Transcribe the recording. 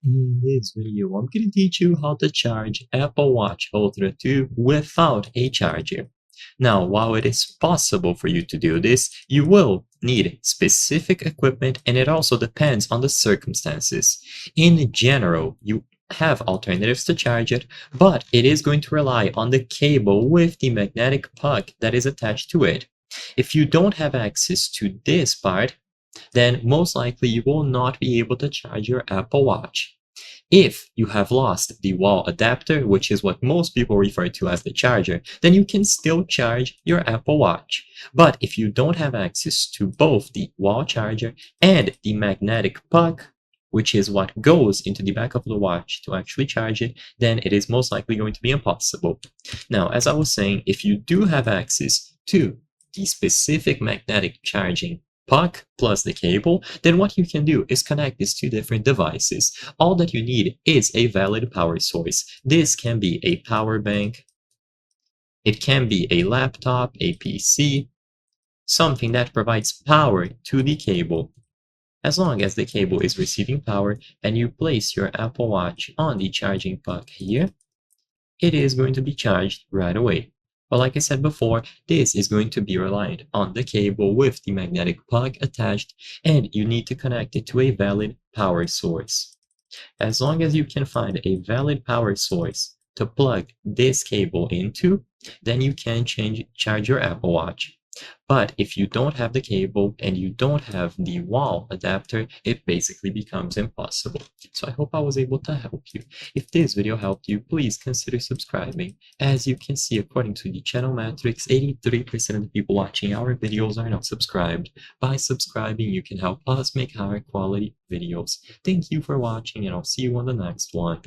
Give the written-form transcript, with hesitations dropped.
In this video, I'm going to teach you how to charge Apple Watch Ultra 2 without a charger. Now, while it is possible for you to do this, you will need specific equipment and it also depends on the circumstances. In general, you have alternatives to charge it, but it is going to rely on the cable with the magnetic puck that is attached to it. If you don't have access to this part, then most likely you will not be able to charge your Apple Watch. If you have lost the wall adapter, which is what most people refer to as the charger, then you can still charge your Apple Watch. But if you don't have access to both the wall charger and the magnetic puck, which is what goes into the back of the watch to actually charge it, then it is most likely going to be impossible. Now, as I was saying, if you do have access to the specific magnetic charging puck plus the cable, then what you can do is connect these two different devices. All that you need is a valid power source. This can be a power bank, it can be a laptop, a PC, something that provides power to the cable. As long as the cable is receiving power and you place your Apple Watch on the charging puck here, it is going to be charged right away. But like I said before, this is going to be reliant on the cable with the magnetic plug attached, and you need to connect it to a valid power source. As long as you can find a valid power source to plug this cable into, then you can charge your Apple Watch. But if you don't have the cable and you don't have the wall adapter, it basically becomes impossible. So I hope I was able to help you. If this video helped you, please consider subscribing. As you can see, according to the channel metrics, 83% of the people watching our videos are not subscribed. By subscribing, you can help us make higher quality videos. Thank you for watching, and I'll see you on the next one.